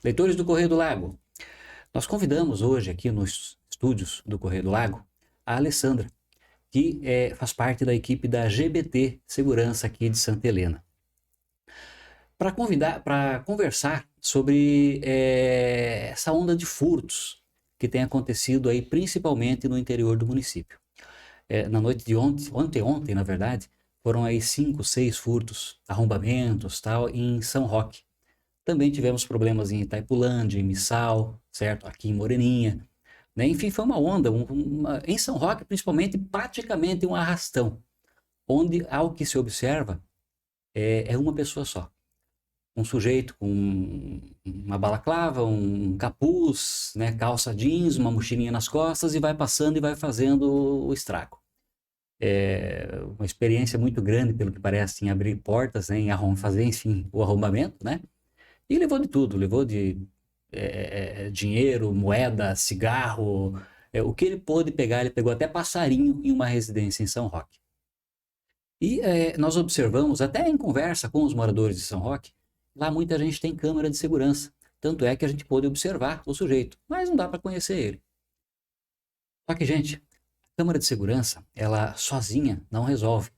Leitores do Correio do Lago, nós convidamos hoje aqui nos estúdios do Correio do Lago a Alessandra, que faz parte da equipe da GBT Segurança aqui de Santa Helena, para conversar sobre essa onda de furtos que tem acontecido aí principalmente no interior do município. Na noite de ontem, na verdade, foram aí 5, 6 furtos, arrombamentos, tal, em São Roque. Também tivemos problemas em Itaipulândia, em Missal, certo? Aqui em Moreninha, né? Enfim, foi uma onda, em São Roque principalmente, praticamente um arrastão, onde, ao que se observa, é uma pessoa só. Um sujeito com uma balaclava, um capuz, né, calça jeans, uma mochilinha nas costas e vai passando e vai fazendo o estrago. Uma experiência muito grande, pelo que parece, em abrir portas, né, em fazer, enfim, o arrombamento, né? E levou de tudo, levou de dinheiro, moeda, cigarro, o que ele pôde pegar, ele pegou até passarinho em uma residência em São Roque. E nós observamos, até em conversa com os moradores de São Roque, lá muita gente tem câmera de segurança, tanto é que a gente pôde observar o sujeito, mas não dá para conhecer ele. Só que, gente, a câmera de segurança, ela sozinha não resolve.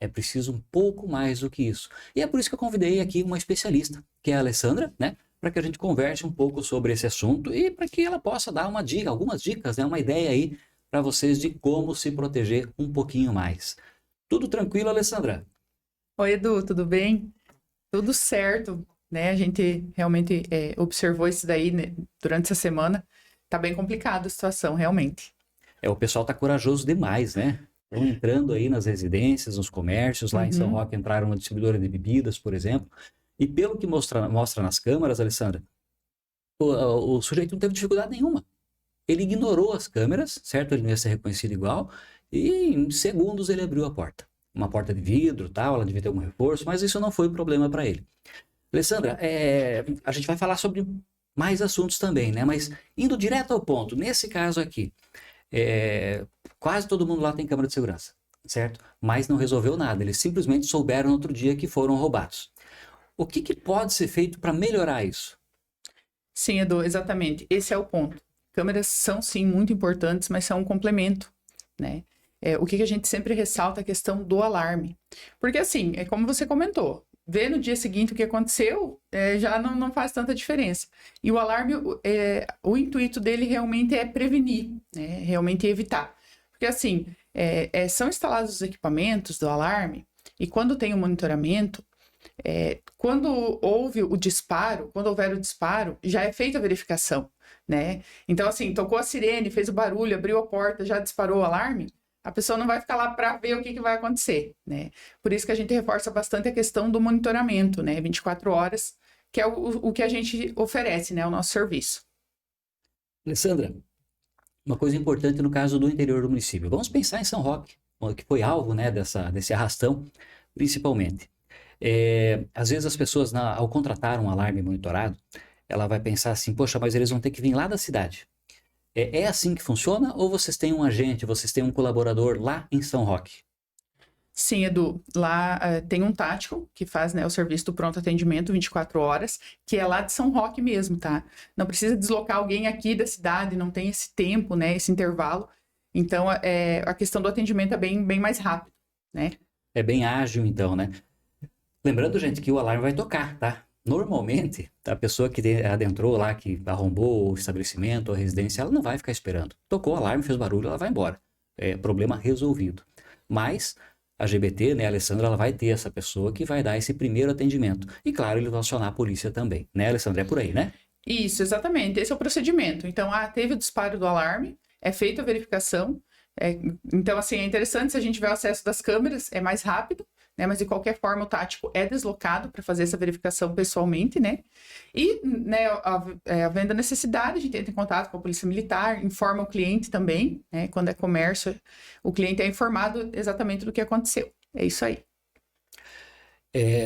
É preciso um pouco mais do que isso. E é por isso que eu convidei aqui uma especialista, que é a Alessandra, né? Para que a gente converse um pouco sobre esse assunto e para que ela possa dar algumas dicas, né? Uma ideia aí para vocês de como se proteger um pouquinho mais. Tudo tranquilo, Alessandra? Oi, Edu, tudo bem? Tudo certo, né? A gente realmente observou isso daí, né, durante essa semana. Tá bem complicado a situação, realmente. O pessoal tá corajoso demais, né? Estão entrando aí nas residências, nos comércios, lá em São Roque entraram uma distribuidora de bebidas, por exemplo, e pelo que mostra nas câmeras, Alessandra, o sujeito não teve dificuldade nenhuma. Ele ignorou as câmeras, certo? Ele não ia ser reconhecido igual, e em segundos ele abriu a porta. Uma porta de vidro, tal, ela devia ter algum reforço, mas isso não foi problema para ele. Alessandra, a gente vai falar sobre mais assuntos também, né? Mas indo direto ao ponto, nesse caso aqui, quase todo mundo lá tem câmera de segurança, certo? Mas não resolveu nada, eles simplesmente souberam no outro dia que foram roubados. O que pode ser feito para melhorar isso? Sim, Edu, exatamente. Esse é o ponto. Câmeras são, sim, muito importantes, mas são um complemento, né? O que a gente sempre ressalta é a questão do alarme. Porque, assim, é como você comentou, ver no dia seguinte o que aconteceu já não faz tanta diferença. E o alarme, o intuito dele realmente é prevenir, né? Realmente é evitar. Porque, assim, são instalados os equipamentos do alarme e quando tem o monitoramento, quando houver o disparo, já é feita a verificação, né? Então, assim, tocou a sirene, fez o barulho, abriu a porta, já disparou o alarme, a pessoa não vai ficar lá para ver o que vai acontecer, né? Por isso que a gente reforça bastante a questão do monitoramento, né? 24 horas, que é o que a gente oferece, né? O nosso serviço. Alessandra, uma coisa importante no caso do interior do município. Vamos pensar em São Roque, que foi alvo, né, desse arrastão, principalmente. Às vezes as pessoas, ao contratar um alarme monitorado, ela vai pensar assim, poxa, mas eles vão ter que vir lá da cidade. É assim que funciona ou vocês têm um agente, vocês têm um colaborador lá em São Roque? Sim, Edu, lá tem um tático que faz, né, o serviço do pronto atendimento 24 horas, que é lá de São Roque mesmo, tá? Não precisa deslocar alguém aqui da cidade, não tem esse tempo, né, esse intervalo. Então, a questão do atendimento é bem mais rápido, né? É bem ágil então, né? Lembrando, gente, que o alarme vai tocar, tá? Normalmente, a pessoa que adentrou lá, que arrombou o estabelecimento, a residência, ela não vai ficar esperando. Tocou o alarme, fez barulho, ela vai embora. Problema resolvido. Mas a GBT, né, a Alessandra, ela vai ter essa pessoa que vai dar esse primeiro atendimento. E claro, ele vai acionar a polícia também. Né, Alessandra? É por aí, né? Isso, exatamente. Esse é o procedimento. Então, teve o disparo do alarme, é feita a verificação. Então, assim, é interessante se a gente tiver acesso das câmeras, é mais rápido, né? Mas de qualquer forma, o tático é deslocado para fazer essa verificação pessoalmente, né? E, né, havendo a necessidade, a gente entra em contato com a Polícia Militar, informa o cliente também, né? Quando é comércio, o cliente é informado exatamente do que aconteceu. É isso aí.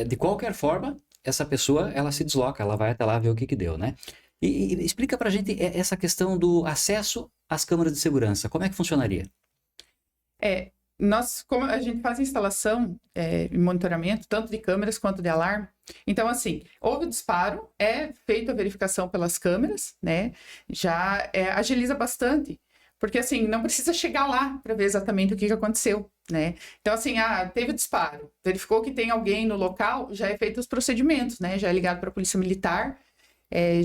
De qualquer forma, essa pessoa, ela se desloca, ela vai até lá ver o que deu, né? E explica pra gente essa questão do acesso às câmeras de segurança. Como é que funcionaria? Como a gente faz instalação e monitoramento, tanto de câmeras quanto de alarme, então, assim, houve o disparo, é feita a verificação pelas câmeras, né? Já agiliza bastante, porque, assim, não precisa chegar lá para ver exatamente o que aconteceu, né? Então, assim, teve o disparo, verificou que tem alguém no local, já é feito os procedimentos, né? Já é ligado para a Polícia Militar,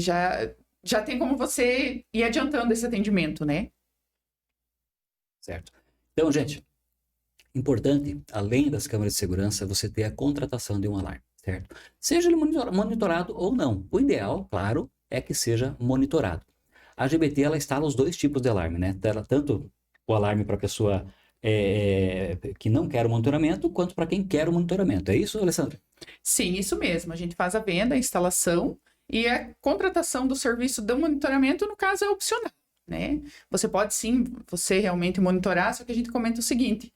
já tem como você ir adiantando esse atendimento, né? Certo. Então, gente, importante, além das câmeras de segurança, você ter a contratação de um alarme, certo? Seja ele monitorado ou não. O ideal, claro, é que seja monitorado. A GBT, ela instala os dois tipos de alarme, né? Tanto o alarme para a pessoa que não quer o monitoramento, quanto para quem quer o monitoramento. É isso, Alessandra? Sim, isso mesmo. A gente faz a venda, a instalação e a contratação do serviço do monitoramento, no caso, é opcional, né? Você pode sim, você realmente monitorar, só que a gente comenta o seguinte: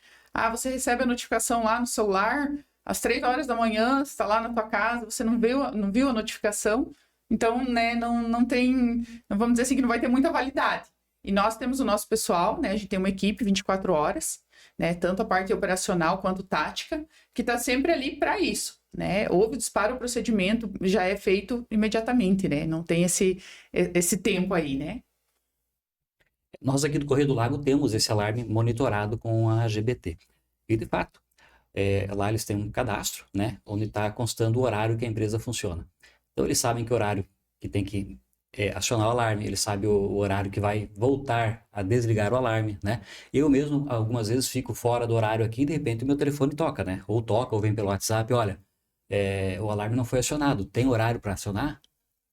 você recebe a notificação lá no celular, às 3 horas da manhã, você está lá na tua casa, você não viu a notificação, então, né, não tem, vamos dizer assim, que não vai ter muita validade. E nós temos o nosso pessoal, né, a gente tem uma equipe 24 horas, né, tanto a parte operacional quanto tática, que está sempre ali para isso, né? Houve disparo, o procedimento já é feito imediatamente, né? Não tem esse tempo aí, né? Nós aqui do Correio do Lago temos esse alarme monitorado com a GBT. E, de fato, lá eles têm um cadastro, né, onde está constando o horário que a empresa funciona. Então, eles sabem que horário que tem que acionar o alarme, eles sabem o horário que vai voltar a desligar o alarme, né? Eu mesmo, algumas vezes, fico fora do horário aqui e, de repente, o meu telefone toca, né? Ou toca, ou vem pelo WhatsApp, olha, o alarme não foi acionado, tem horário para acionar?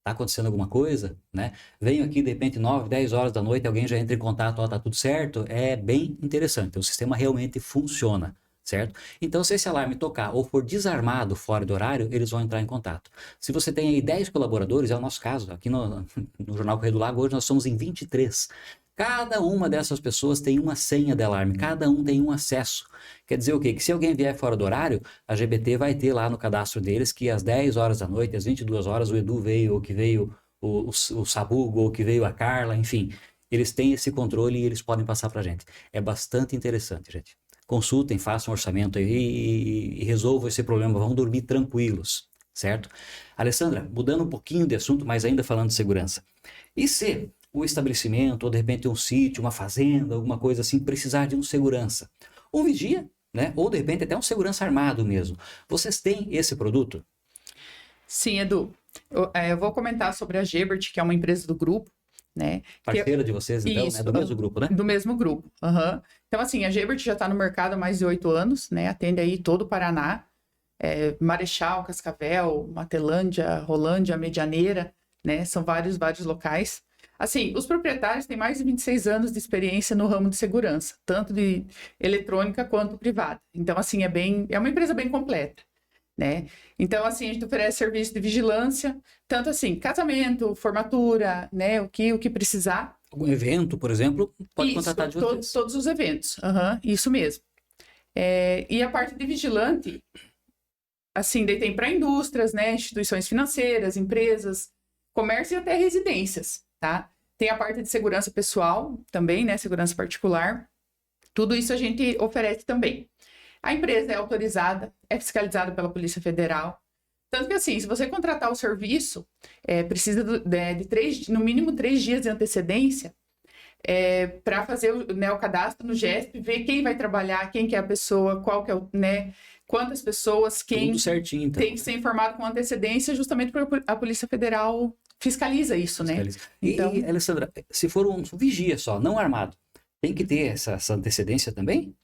Tá acontecendo alguma coisa, né? Venho aqui, de repente, 9, 10 horas da noite, alguém já entra em contato, tá tudo certo. É bem interessante, o sistema realmente funciona, certo? Então, se esse alarme tocar ou for desarmado fora do horário, eles vão entrar em contato. Se você tem aí 10 colaboradores, é o nosso caso, aqui no Jornal Correio do Lago, hoje nós somos em 23. Cada uma dessas pessoas tem uma senha de alarme, cada um tem um acesso. Quer dizer o quê? Que se alguém vier fora do horário, a GBT vai ter lá no cadastro deles que às 10 horas da noite, às 22 horas, o Edu veio, ou que veio o Sabugo, ou que veio a Carla, enfim. Eles têm esse controle e eles podem passar para a gente. É bastante interessante, gente. Consultem, façam um orçamento aí e resolvam esse problema. Vão dormir tranquilos, certo? Alessandra, mudando um pouquinho de assunto, mas ainda falando de segurança. E se o estabelecimento, ou de repente um sítio, uma fazenda, alguma coisa assim, precisar de um segurança? Um vigia, né? Ou de repente até um segurança armado mesmo. Vocês têm esse produto? Sim, Edu. Eu vou comentar sobre a Gebert, que é uma empresa do grupo, né? Parceira de vocês, então, Isso, né? Do mesmo grupo, né? Do mesmo grupo. Uhum. Então, assim, a Gebert já está no mercado há mais de 8 anos, né? Atende aí todo o Paraná, Marechal, Cascavel, Matelândia, Rolândia, Medianeira, né? São vários locais. Assim, os proprietários têm mais de 26 anos de experiência no ramo de segurança, tanto de eletrônica quanto privada. Então, assim, é uma empresa bem completa, né? Então, assim, a gente oferece serviço de vigilância, tanto assim, casamento, formatura, né? O que precisar. Algum evento, por exemplo, pode Isso, contratar de vocês. todos os eventos. Isso mesmo. E a parte de vigilante, assim, daí tem para indústrias, né? Instituições financeiras, empresas, comércio e até residências, tá? Tem a parte de segurança pessoal também, né? Segurança particular. Tudo isso a gente oferece também. A empresa é autorizada, é fiscalizada pela Polícia Federal. Tanto que, assim, se você contratar o serviço, precisa de no mínimo 3 dias de antecedência para fazer o cadastro no GESP, ver quem vai trabalhar, quem que é a pessoa, qual que é quantas pessoas, quem Tudo certinho, então. tem que ser informado com antecedência, justamente porque a Polícia Federal fiscaliza isso, Fiscaliza. né? Então... E, Alessandra, se for um vigia só, não armado, tem que ter essa antecedência também?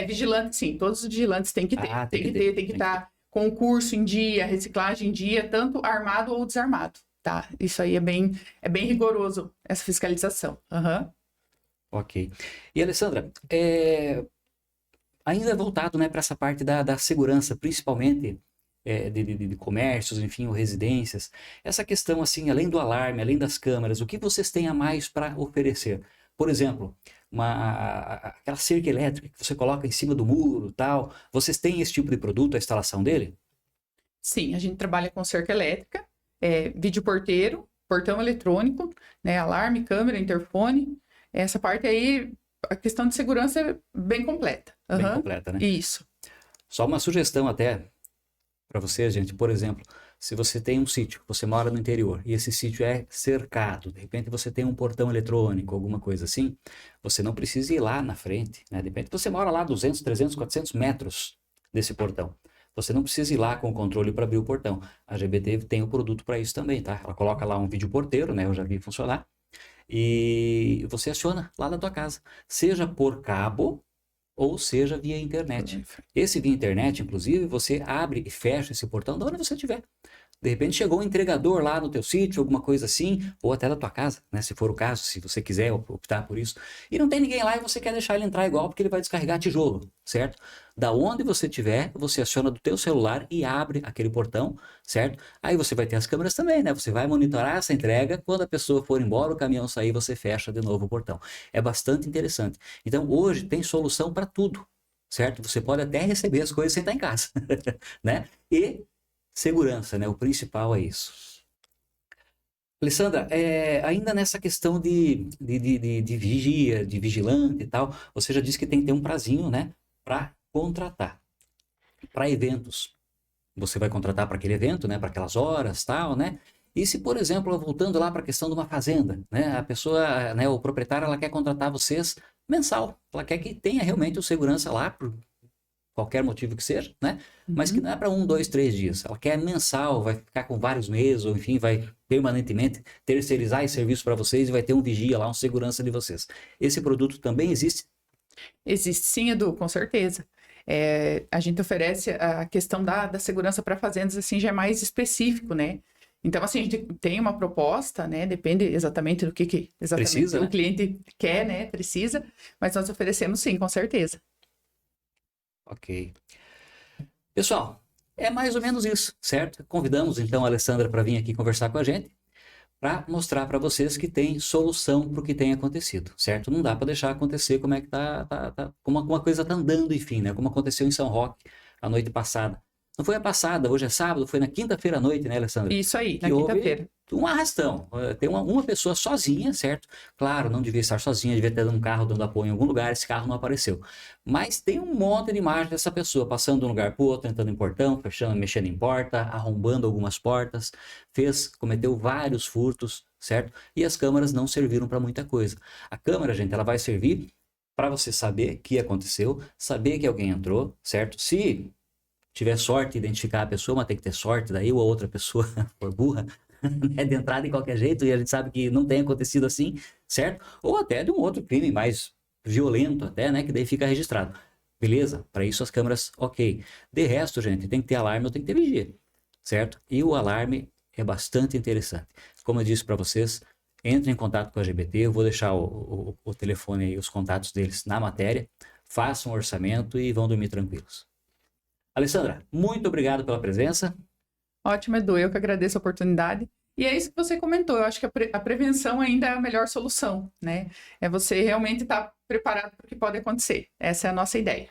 Vigilante, sim. Todos os vigilantes têm que ter. Tem que estar com o curso em dia, reciclagem em dia, tanto armado ou desarmado, tá? Isso aí é bem rigoroso, essa fiscalização. Uhum. Ok. E, Alessandra, ainda voltado, né, para essa parte da segurança, principalmente de comércios, enfim, ou residências, essa questão, assim, além do alarme, além das câmeras, o que vocês têm a mais para oferecer? Por exemplo, aquela cerca elétrica que você coloca em cima do muro, tal. Vocês têm esse tipo de produto, a instalação dele? Sim, a gente trabalha com cerca elétrica, vídeo porteiro, portão eletrônico, né, alarme, câmera, interfone. Essa parte aí a questão de segurança é bem completa. Bem Aham. completa, né? Isso. Só uma sugestão até para vocês, gente. Por exemplo, se você tem um sítio, você mora no interior e esse sítio é cercado, de repente você tem um portão eletrônico, alguma coisa assim, você não precisa ir lá na frente, né? De repente você mora lá 200, 300, 400 metros desse portão. Você não precisa ir lá com o controle para abrir o portão. A GBT tem o produto para isso também, tá? Ela coloca lá um vídeo porteiro, né? Eu já vi funcionar. E você aciona lá na tua casa, seja por cabo ou seja via internet. Esse via internet, inclusive, você abre e fecha esse portão de onde você estiver. De repente chegou um entregador lá no teu sítio, alguma coisa assim, ou até da tua casa, né? Se for o caso, se você quiser optar por isso. E não tem ninguém lá e você quer deixar ele entrar igual porque ele vai descarregar tijolo, certo? Da onde você estiver, você aciona do teu celular e abre aquele portão, certo? Aí você vai ter as câmeras também, né? Você vai monitorar essa entrega, quando a pessoa for embora, o caminhão sair, você fecha de novo o portão. É bastante interessante. Então, hoje tem solução para tudo, certo? Você pode até receber as coisas sem estar em casa, né? E segurança, né? O principal é isso. Alessandra, ainda nessa questão de vigia, de vigilante e tal, você já disse que tem que ter um prazinho, né? Para contratar. Para eventos. Você vai contratar para aquele evento, né? Para aquelas horas, tal, né? E se, por exemplo, voltando lá para a questão de uma fazenda, né? A pessoa, né? O proprietário, ela quer contratar vocês mensal. Ela quer que tenha realmente o segurança lá por qualquer motivo que seja, né? Mas que não é para 1, 2, 3 dias. Ela quer mensal, vai ficar com vários meses, ou enfim, vai permanentemente terceirizar esse serviço para vocês e vai ter um vigia lá, um segurança de vocês. Esse produto também existe? Existe sim, Edu, com certeza. A gente oferece a questão da segurança para fazendas, assim, já é mais específico, né? Então, assim, a gente tem uma proposta, né? Depende exatamente do que exatamente Precisa, o né? cliente quer, né? Precisa, mas nós oferecemos sim, com certeza. Ok. Pessoal, é mais ou menos isso, certo? Convidamos então a Alessandra para vir aqui conversar com a gente, para mostrar para vocês que tem solução para o que tem acontecido, certo? Não dá para deixar acontecer como é que como uma coisa tá andando, enfim, né? Como aconteceu em São Roque a noite passada. Não foi a passada, hoje é sábado, foi na quinta-feira à noite, né, Alessandra? Isso aí, na Que houve quinta-feira. um arrastão. Tem uma pessoa sozinha, certo? Claro, não devia estar sozinha, devia ter um carro dando apoio em algum lugar, esse carro não apareceu. Mas tem um monte de imagem dessa pessoa passando de um lugar para o outro, entrando em portão, fechando, mexendo em porta, arrombando algumas portas, cometeu vários furtos, certo? E as câmeras não serviram para muita coisa. A câmera, gente, ela vai servir para você saber que aconteceu, saber que alguém entrou, certo? Se tiver sorte de identificar a pessoa, mas tem que ter sorte daí, ou a outra pessoa for burra, né, de entrada de qualquer jeito, e a gente sabe que não tem acontecido assim, certo? Ou até de um outro crime mais violento até, né, que daí fica registrado. Beleza? Para isso as câmeras, ok. De resto, gente, tem que ter alarme ou tem que ter vigia, certo? E o alarme é bastante interessante. Como eu disse para vocês, entrem em contato com a GBT, eu vou deixar o telefone aí, os contatos deles na matéria, façam um orçamento e vão dormir tranquilos. Alessandra, muito obrigado pela presença. Ótimo, Edu, eu que agradeço a oportunidade. E é isso que você comentou, eu acho que a prevenção ainda é a melhor solução, né? É você realmente estar preparado para o que pode acontecer. Essa é a nossa ideia.